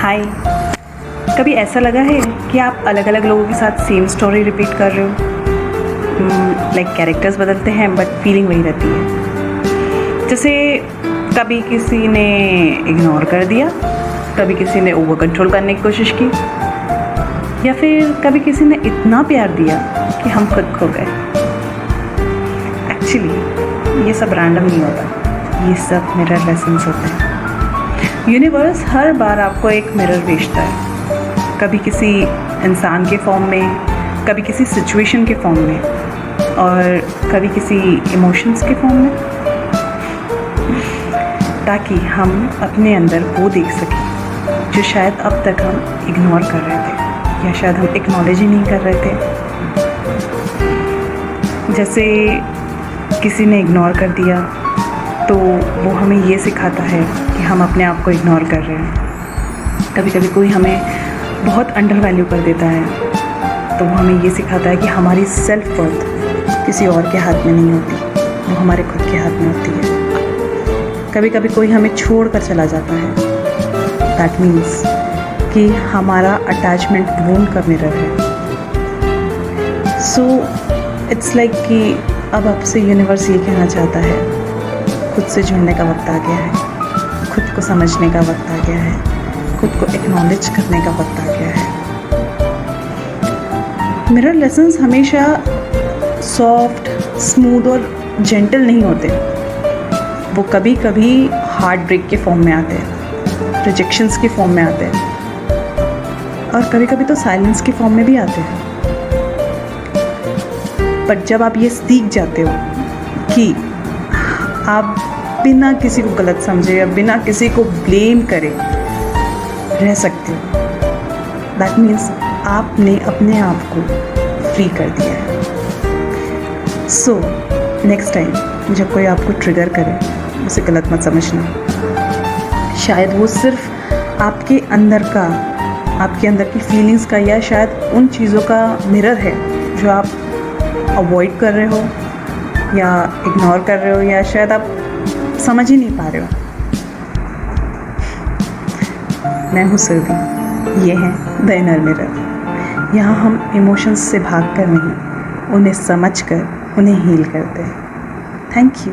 हाय। कभी ऐसा लगा है कि आप अलग अलग लोगों के साथ सेम स्टोरी रिपीट कर रहे हो? लाइक कैरेक्टर्स बदलते हैं बट फीलिंग वही रहती है। जैसे कभी किसी ने इग्नोर कर दिया, कभी किसी ने ओवर कंट्रोल करने की कोशिश की, या फिर कभी किसी ने इतना प्यार दिया कि हम खुद खो गए। एक्चुअली ये सब रैंडम नहीं होता, ये सब मिरर लेसन्स होते हैं। यूनिवर्स हर बार आपको एक मिरर भेजता है, कभी किसी इंसान के फॉर्म में, कभी किसी सिचुएशन के फॉर्म में, और कभी किसी इमोशंस के फॉर्म में, ताकि हम अपने अंदर वो देख सकें जो शायद अब तक हम इग्नोर कर रहे थे, या शायद हम एक्नॉलेज ही नहीं कर रहे थे। जैसे किसी ने इग्नोर कर दिया तो वो हमें ये सिखाता है कि हम अपने आप को इग्नोर कर रहे हैं। कभी कभी कोई हमें बहुत अंडर वैल्यू कर देता है तो वो हमें ये सिखाता है कि हमारी सेल्फ वर्थ किसी और के हाथ में नहीं होती, वो हमारे खुद के हाथ में होती है। कभी कभी कोई हमें छोड़ कर चला जाता है, दैट मीन्स कि हमारा अटैचमेंट वूंड का मिरर है। सो इट्स लाइक कि अब आपसे यूनिवर्स ये कहना चाहता है, खुद से जुड़ने का वक्त आ गया है, खुद को समझने का वक्त आ गया है, खुद को एक्नॉलेज करने का वक्त आ गया है। मिरर लेसन्स हमेशा सॉफ्ट, स्मूथ और जेंटल नहीं होते। वो कभी कभी हार्ट ब्रेक के फॉर्म में आते हैं, रिजेक्शंस के फॉर्म में आते हैं, और कभी कभी तो साइलेंस के फॉर्म में भी आते हैं। पर जब आप ये सीख जाते हो कि आप बिना किसी को गलत समझे या बिना किसी को ब्लेम करे रह सकते हो, दैट मीन्स आपने अपने आप को फ्री कर दिया है। सो नेक्स्ट टाइम जब कोई आपको ट्रिगर करे, उसे गलत मत समझना। शायद वो सिर्फ आपके अंदर की फीलिंग्स का, या शायद उन चीज़ों का मिरर है जो आप अवॉइड कर रहे हो या इग्नोर कर रहे हो, या शायद आप समझ ही नहीं पा रहे हो। मैं हूँ सुरभि, ये है द इनर मिरर। यहाँ हम इमोशंस से भाग कर नहीं, उन्हें समझ कर उन्हें हील करते हैं। Thank you.